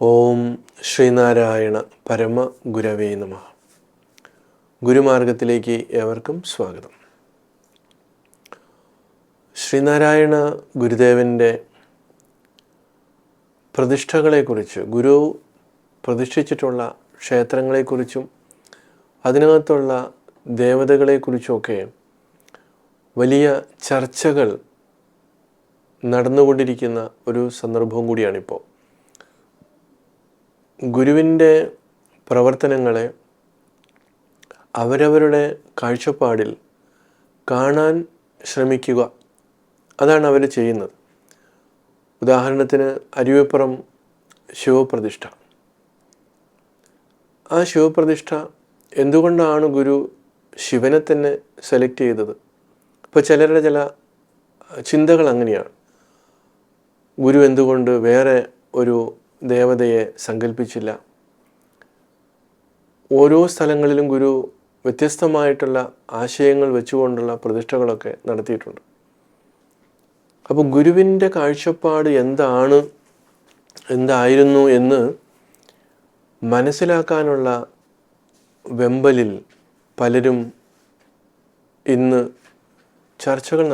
ഓം ശ്രീനാരായണ പരമ ഗുരവേ നമഃ. ഗുരുമാർഗത്തിലേക്ക് ഏവർക്കും സ്വാഗതം. ശ്രീനാരായണ ഗുരുദേവൻ്റെ പ്രതിഷ്ഠകളെക്കുറിച്ച്, ഗുരു പ്രതിഷ്ഠിച്ചിട്ടുള്ള ക്ഷേത്രങ്ങളെക്കുറിച്ചും അതിനകത്തുള്ള ദേവതകളെക്കുറിച്ചുമൊക്കെ വലിയ ചർച്ചകൾ നടന്നുകൊണ്ടിരിക്കുന്ന ഒരു സന്ദർഭവും കൂടിയാണിപ്പോൾ. ഗുരുവിൻ്റെ പ്രവർത്തനങ്ങളെ അവരവരുടെ കാഴ്ചപ്പാടിൽ കാണാൻ ശ്രമിക്കുക, അതാണ് അവർ ചെയ്യുന്നത്. ഉദാഹരണത്തിന് അരുവിപ്പുറം ശിവപ്രതിഷ്ഠ. ആ ശിവപ്രതിഷ്ഠ എന്തുകൊണ്ടാണ് ഗുരു ശിവനെ തന്നെ സെലക്ട് ചെയ്തത്? ഇപ്പോൾ ചിലരുടെ ചില ചിന്തകൾ അങ്ങനെയാണ്. ഗുരു എന്തുകൊണ്ട് വേറെ ഒരു ദേവതയെ സങ്കല്പിച്ചില്ല? ഓരോ സ്ഥലങ്ങളിലും ഗുരു വ്യത്യസ്തമായിട്ടുള്ള ആശയങ്ങൾ വെച്ചുകൊണ്ടുള്ള പ്രതിഷ്ഠകളൊക്കെ നടത്തിയിട്ടുണ്ട്. അപ്പോൾ ഗുരുവിൻ്റെ കാഴ്ചപ്പാട് എന്തായിരുന്നു എന്ന് മനസ്സിലാക്കാനുള്ള വെമ്പലിൽ പലരും ഇന്ന് ചർച്ചകൾ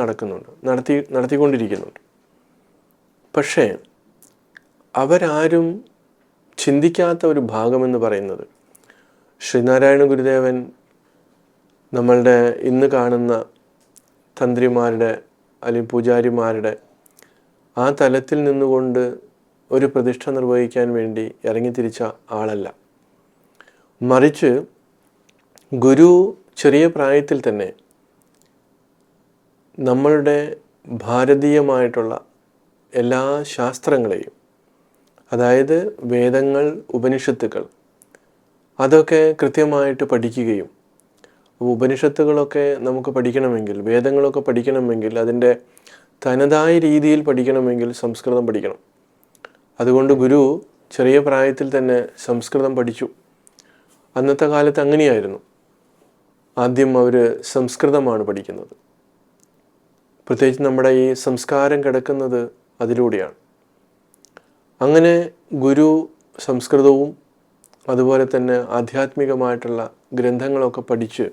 നടത്തിക്കൊണ്ടിരിക്കുന്നുണ്ട്. പക്ഷേ അവരാരും ചിന്തിക്കാത്ത ഒരു ഭാഗമെന്ന് പറയുന്നത്, ശ്രീനാരായണ ഗുരുദേവൻ നമ്മളുടെ ഇന്ന് കാണുന്ന തന്ത്രിമാരുടെ അല്ലെങ്കിൽ പൂജാരിമാരുടെ ആ തലത്തിൽ നിന്നുകൊണ്ട് ഒരു പ്രതിഷ്ഠ നിർവഹിക്കാൻ വേണ്ടി ഇറങ്ങിത്തിരിച്ച ആളല്ല. മറിച്ച് ഗുരു ചെറിയ പ്രായത്തിൽ തന്നെ നമ്മളുടെ ഭാരതീയമായിട്ടുള്ള എല്ലാ ശാസ്ത്രങ്ങളെയും, അതായത് വേദങ്ങൾ, ഉപനിഷത്തുക്കൾ, അതൊക്കെ കൃത്യമായിട്ട് പഠിക്കുകയും, ഉപനിഷത്തുകളൊക്കെ നമുക്ക് പഠിക്കണമെങ്കിൽ, വേദങ്ങളൊക്കെ പഠിക്കണമെങ്കിൽ, അതിൻ്റെ തനതായ രീതിയിൽ പഠിക്കണമെങ്കിൽ സംസ്കൃതം പഠിക്കണം. അതുകൊണ്ട് ഗുരു ചെറിയ പ്രായത്തിൽ തന്നെ സംസ്കൃതം പഠിച്ചു. അന്നത്തെ കാലത്ത് അങ്ങനെയായിരുന്നു. ആദ്യം അവർ സംസ്കൃതമാണ് പഠിക്കുന്നത്. പ്രത്യേകിച്ച് നമ്മുടെ ഈ സംസ്കാരം കിടക്കുന്നത് അതിലൂടെയാണ്. അങ്ങനെ ഗുരു സംസ്കൃതവും അതുപോലെ തന്നെ ആധ്യാത്മികമായിട്ടുള്ള ഗ്രന്ഥങ്ങളൊക്കെ പഠിച്ച്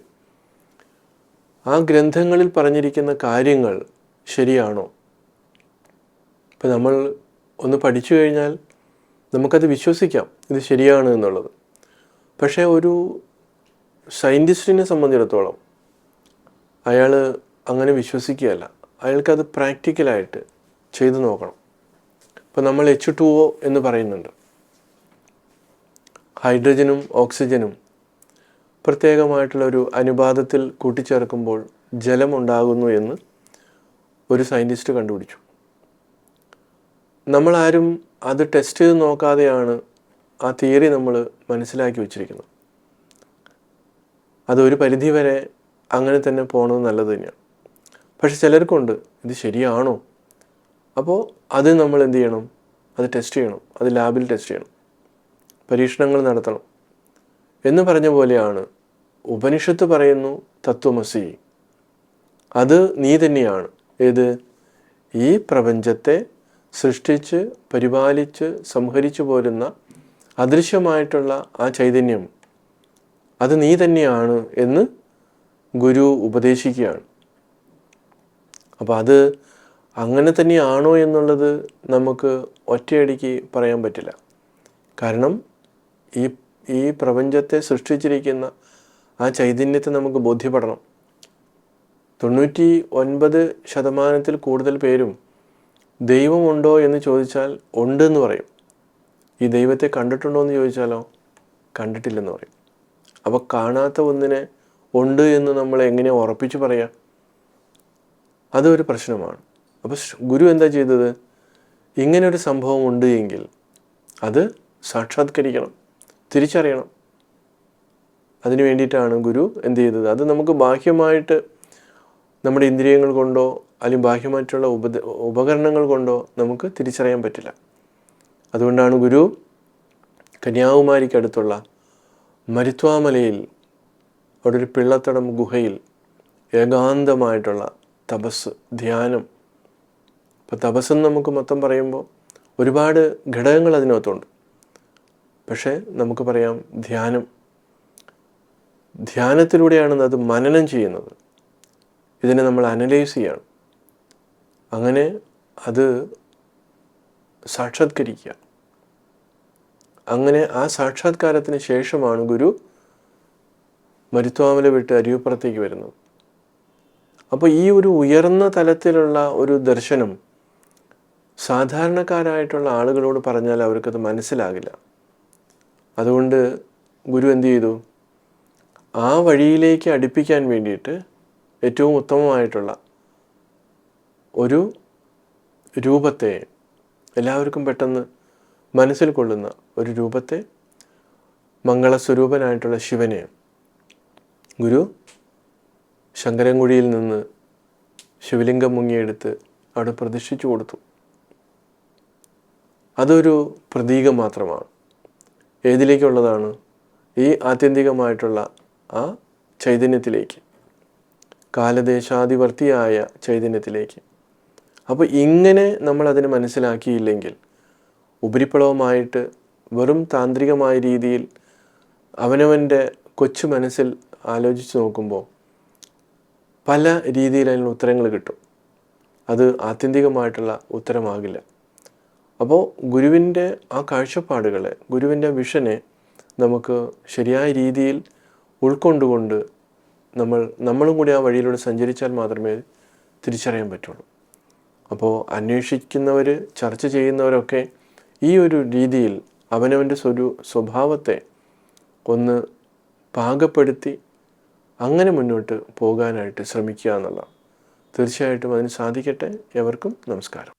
ആ ഗ്രന്ഥങ്ങളിൽ പറഞ്ഞിരിക്കുന്ന കാര്യങ്ങൾ ശരിയാണോ? ഇപ്പം നമ്മൾ ഒന്ന് പഠിച്ചു കഴിഞ്ഞാൽ നമുക്കത് വിശ്വസിക്കാം, ഇത് ശരിയാണ് എന്നുള്ളത്. പക്ഷേ ഒരു സയൻറ്റിസ്റ്റിനെ സംബന്ധിച്ചിടത്തോളം അയാൾ അങ്ങനെ വിശ്വസിക്കുകയല്ല. അയാൾക്കത് പ്രാക്ടിക്കലായിട്ട് ചെയ്തു നോക്കണം. ഇപ്പോൾ നമ്മൾ H2O എന്ന് പറയുന്നുണ്ട്. ഹൈഡ്രജനും ഓക്സിജനും പ്രത്യേകമായിട്ടുള്ളൊരു അനുപാതത്തിൽ കൂട്ടിച്ചേർക്കുമ്പോൾ ജലമുണ്ടാകുന്നു എന്ന് ഒരു സയൻറ്റിസ്റ്റ് കണ്ടുപിടിച്ചു. നമ്മളാരും അത് ടെസ്റ്റ് ചെയ്ത് നോക്കാതെയാണ് ആ തിയറി നമ്മൾ മനസ്സിലാക്കി വച്ചിരിക്കുന്നത്. അതൊരു പരിധിവരെ അങ്ങനെ തന്നെ പോകുന്നത് നല്ലത് തന്നെയാണ്. പക്ഷെ ചിലർക്കുണ്ട്, ഇത് ശരിയാണോ? അപ്പോൾ അത് നമ്മൾ എന്ത് ചെയ്യണം? അത് ടെസ്റ്റ് ചെയ്യണം, അത് ലാബിൽ ടെസ്റ്റ് ചെയ്യണം, പരീക്ഷണങ്ങൾ നടത്തണം. എന്ന് പറഞ്ഞ പോലെയാണ് ഉപനിഷത്ത് പറയുന്നു തത്വമസി, അത് നീ തന്നെയാണ്. ഏത്? ഈ പ്രപഞ്ചത്തെ സൃഷ്ടിച്ച് പരിപാലിച്ച് സംഹരിച്ചു പോരുന്ന അദൃശ്യമായിട്ടുള്ള ആ ചൈതന്യം, അത് നീ തന്നെയാണ് എന്ന് ഗുരു ഉപദേശിക്കുകയാണ്. അപ്പോൾ അത് അങ്ങനെ തന്നെയാണോ എന്നുള്ളത് നമുക്ക് ഒറ്റയടിക്ക് പറയാൻ പറ്റില്ല. കാരണം ഈ പ്രപഞ്ചത്തെ സൃഷ്ടിച്ചിരിക്കുന്ന ആ ചൈതന്യത്തെ നമുക്ക് ബോധ്യപ്പെടണം. 99% കൂടുതൽ പേരും ദൈവമുണ്ടോ എന്ന് ചോദിച്ചാൽ ഉണ്ട് എന്ന് പറയും. ഈ ദൈവത്തെ കണ്ടിട്ടുണ്ടോ എന്ന് ചോദിച്ചാലോ കണ്ടിട്ടില്ലെന്ന് പറയും. അപ്പോൾ കാണാത്ത ഒന്നിനെ ഉണ്ട് എന്ന് നമ്മൾ എങ്ങനെ ഉറപ്പിച്ച് പറയാം? അതൊരു പ്രശ്നമാണ്. അപ്പോൾ ഗുരു എന്താ ചെയ്തത്? ഇങ്ങനൊരു സംഭവം ഉണ്ട് എങ്കിൽ അത് സാക്ഷാത്കരിക്കണം, തിരിച്ചറിയണം. അതിനു വേണ്ടിയിട്ടാണ് ഗുരു എന്ത് ചെയ്തത്? അത് നമുക്ക് ബാഹ്യമായിട്ട് നമ്മുടെ ഇന്ദ്രിയങ്ങൾ കൊണ്ടോ അല്ലെങ്കിൽ ബാഹ്യമായിട്ടുള്ള ഉപകരണങ്ങൾ കൊണ്ടോ നമുക്ക് തിരിച്ചറിയാൻ പറ്റില്ല. അതുകൊണ്ടാണ് ഗുരു കന്യാകുമാരിക്കടുത്തുള്ള മരുത്വാമലയിൽ അവിടെ ഒരു പിള്ളത്തടം ഗുഹയിൽ ഏകാന്തമായിട്ടുള്ള തപസ്, ധ്യാനം. ഇപ്പോൾ തപസ്സെന്ന് നമുക്ക് മൊത്തം പറയുമ്പോൾ ഒരുപാട് ഘടകങ്ങൾ അതിനകത്തുണ്ട്. പക്ഷേ നമുക്ക് പറയാം ധ്യാനത്തിലൂടെയാണ് അത് മനനം ചെയ്യുന്നത്. ഇതിനെ നമ്മൾ അനലൈസ് ചെയ്യണം. അങ്ങനെ അത് സാക്ഷാത്കരിക്കുക. അങ്ങനെ ആ സാക്ഷാത്കാരത്തിന് ശേഷമാണ് ഗുരു മരുത്വാമല വിട്ട് അരുവിപ്പുറത്തേക്ക് വരുന്നത്. അപ്പോൾ ഈ ഒരു ഉയർന്ന തലത്തിലുള്ള ഒരു ദർശനം സാധാരണക്കാരായിട്ടുള്ള ആളുകളോട് പറഞ്ഞാൽ അവർക്കത് മനസ്സിലാകില്ല. അതുകൊണ്ട് ഗുരു എന്ത് ചെയ്തു? ആ വഴിയിലേക്ക് അടുപ്പിക്കാൻ വേണ്ടിയിട്ട് ഏറ്റവും ഉത്തമമായിട്ടുള്ള ഒരു രൂപത്തെ, എല്ലാവർക്കും പെട്ടെന്ന് മനസ്സിൽ കൊള്ളുന്ന ഒരു രൂപത്തെ, മംഗളസ്വരൂപനായിട്ടുള്ള ശിവനെ ഗുരു ശങ്കരൻകുഴിയിൽ നിന്ന് ശിവലിംഗം മുങ്ങിയെടുത്ത് അവിടെ പ്രതിഷ്ഠിച്ചു കൊടുത്തു. അതൊരു പ്രതീകം മാത്രമാണ്. ഏതിലേക്കുള്ളതാണ്? ഈ ആത്യന്തികമായിട്ടുള്ള ആ ചൈതന്യത്തിലേക്ക്, കാലദേശാധിവർത്തിയായ ചൈതന്യത്തിലേക്ക്. അപ്പോൾ ഇങ്ങനെ നമ്മളതിനെ മനസ്സിലാക്കിയില്ലെങ്കിൽ ഉപരിപ്ലവമായിട്ട് വെറും താന്ത്രികമായ രീതിയിൽ അവനവൻ്റെ കൊച്ചു മനസ്സിൽ ആലോചിച്ച് നോക്കുമ്പോൾ പല രീതിയിൽ അതിനുള്ള ഉത്തരങ്ങൾ കിട്ടും. അത് ആത്യന്തികമായിട്ടുള്ള ഉത്തരമാകില്ല. അപ്പോൾ ഗുരുവിൻ്റെ ആ കാഴ്ചപ്പാടുകളെ, ഗുരുവിൻ്റെ വിഷനെ നമുക്ക് ശരിയായ രീതിയിൽ ഉൾക്കൊണ്ടുകൊണ്ട് നമ്മളും കൂടി ആ വഴിയിലൂടെ സഞ്ചരിച്ചാൽ മാത്രമേ തിരിച്ചറിയാൻ പറ്റുള്ളൂ. അപ്പോൾ അന്വേഷിക്കുന്നവർ, ചർച്ച ചെയ്യുന്നവരൊക്കെ ഈ ഒരു രീതിയിൽ അവനവൻ്റെ സ്വഭാവത്തെ ഒന്ന് പാകപ്പെടുത്തി അങ്ങനെ മുന്നോട്ട് പോകാനായിട്ട് ശ്രമിക്കുക എന്നുള്ളതാണ്. തീർച്ചയായിട്ടും അതിന് സാധിക്കട്ടെ. എവർക്കും നമസ്കാരം.